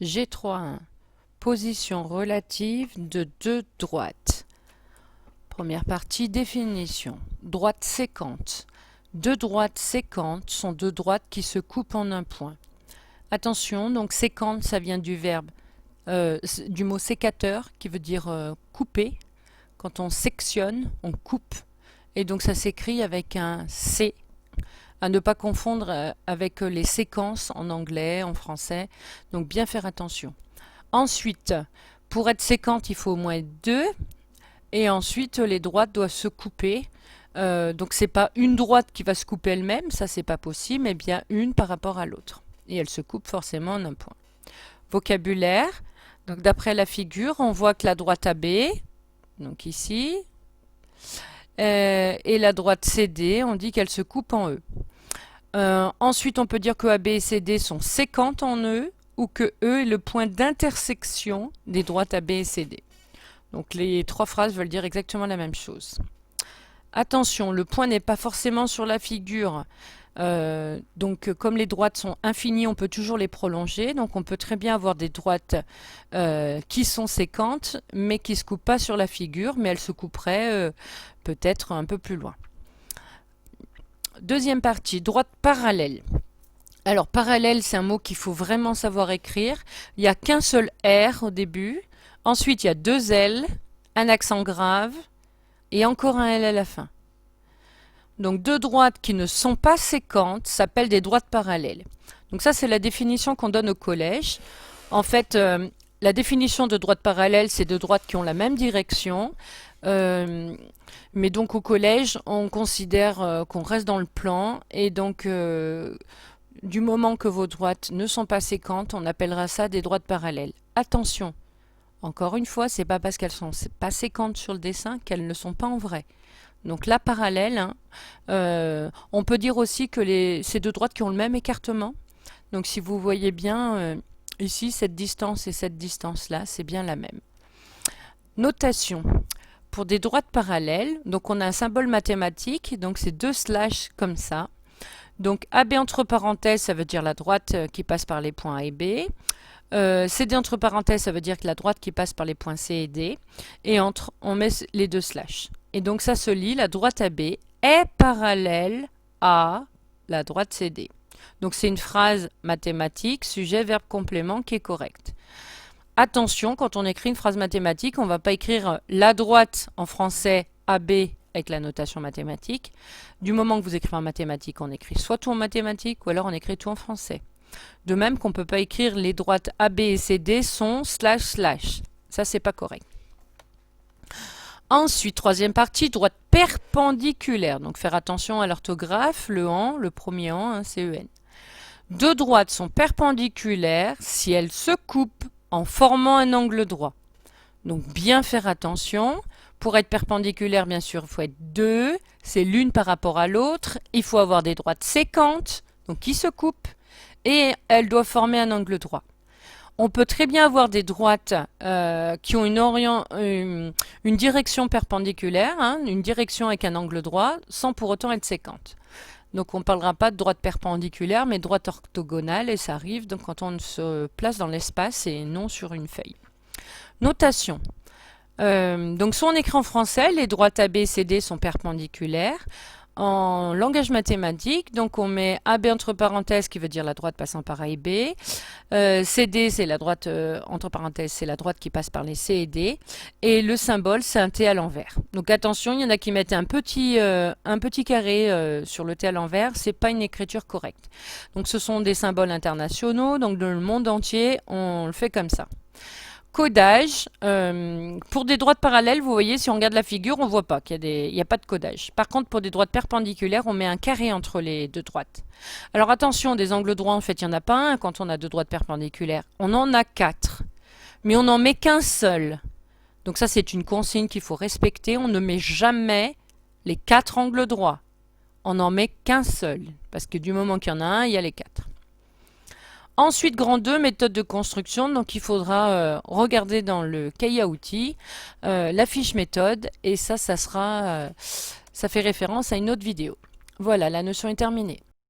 G3.1. Position relative de deux droites. Première partie, définition. Droite séquente. Deux droites séquentes sont deux droites qui se coupent en un point. Attention, donc séquente, ça vient du verbe, du mot sécateur, qui veut dire couper. Quand on sectionne, on coupe. Et donc ça s'écrit avec un C, à ne pas confondre avec les séquences en anglais, en français. Donc bien faire attention. Ensuite, pour être séquente, il faut au moins deux. Et ensuite, les droites doivent se couper. Donc c'est pas une droite qui va se couper elle-même, ça c'est pas possible, mais bien une par rapport à l'autre. Et elle se coupe forcément en un point. Vocabulaire. Donc d'après la figure, on voit que la droite AB, donc ici, et la droite CD, on dit qu'elle se coupe en E. Ensuite, on peut dire que AB et CD sont séquentes en E, ou que E est le point d'intersection des droites AB et CD. Donc les trois phrases veulent dire exactement la même chose. Attention, le point n'est pas forcément sur la figure. Donc comme les droites sont infinies, on peut toujours les prolonger. Donc on peut très bien avoir des droites qui sont séquentes, mais qui ne se coupent pas sur la figure, mais elles se couperaient peut-être un peu plus loin. Deuxième partie, droite parallèle. Alors parallèle, c'est un mot qu'il faut vraiment savoir écrire. Il n'y a qu'un seul R au début. Ensuite, il y a deux L, un accent grave et encore un L à la fin. Donc deux droites qui ne sont pas séquentes s'appellent des droites parallèles. Donc ça, c'est la définition qu'on donne au collège. En fait, la définition de droite parallèle, c'est deux droites qui ont la même direction. Mais donc au collège, on considère qu'on reste dans le plan. Et donc, du moment que vos droites ne sont pas séquentes, on appellera ça des droites parallèles. Attention! Encore une fois, c'est pas parce qu'elles sont pas séquentes sur le dessin qu'elles ne sont pas en vrai. Donc là, parallèle, hein, on peut dire aussi que ces deux droites qui ont le même écartement. Donc si vous voyez bien, ici, cette distance et cette distance-là, c'est bien la même. Notation. Pour des droites parallèles, donc on a un symbole mathématique, donc c'est deux slash comme ça. Donc AB entre parenthèses, ça veut dire la droite qui passe par les points A et B. CD entre parenthèses, ça veut dire que la droite qui passe par les points C et D. Et entre, on met les deux slash. Et donc ça se lit, la droite AB est parallèle à la droite CD. Donc c'est une phrase mathématique, sujet, verbe, complément qui est correcte. Attention, quand on écrit une phrase mathématique, on ne va pas écrire la droite en français AB avec la notation mathématique. Du moment que vous écrivez en mathématiques, on écrit soit tout en mathématiques ou alors on écrit tout en français. De même qu'on ne peut pas écrire les droites AB et CD sont slash slash. Ça, c'est pas correct. Ensuite, troisième partie, droite perpendiculaire. Donc faire attention à l'orthographe, le premier an, hein, CEN. Deux droites sont perpendiculaires si elles se coupent en formant un angle droit. Donc bien faire attention. Pour être perpendiculaire, bien sûr, il faut être deux. C'est l'une par rapport à l'autre. Il faut avoir des droites séquentes, donc qui se coupent. Et elles doivent former un angle droit. On peut très bien avoir des droites qui ont une direction perpendiculaire, hein, une direction avec un angle droit, sans pour autant être séquentes. Donc on ne parlera pas de droite perpendiculaire, mais de droite orthogonale, et ça arrive donc quand on se place dans l'espace et non sur une feuille. Notation. Donc soit on écrit en français, les droites AB et CD sont perpendiculaires. En langage mathématique, donc on met AB entre parenthèses qui veut dire la droite passant par A et B. CD, c'est la droite entre parenthèses, c'est la droite qui passe par les C et D. Et le symbole, c'est un T à l'envers. Donc attention, il y en a qui mettent un petit carré sur le T à l'envers. C'est pas une écriture correcte. Donc ce sont des symboles internationaux. Donc dans le monde entier, on le fait comme ça. Codage, pour des droites parallèles, vous voyez, si on regarde la figure, on ne voit pas qu'il y a pas de codage. Par contre, pour des droites perpendiculaires, on met un carré entre les deux droites. Alors attention, des angles droits, en fait, il n'y en a pas un quand on a deux droites perpendiculaires. On en a quatre, mais on n'en met qu'un seul. Donc ça, c'est une consigne qu'il faut respecter. On ne met jamais les quatre angles droits. On n'en met qu'un seul, parce que du moment qu'il y en a un, il y a les quatre. Ensuite, grand 2, méthode de construction. Donc, il faudra regarder dans le cahier à outils la fiche méthode. Et ça fait référence à une autre vidéo. Voilà, la notion est terminée.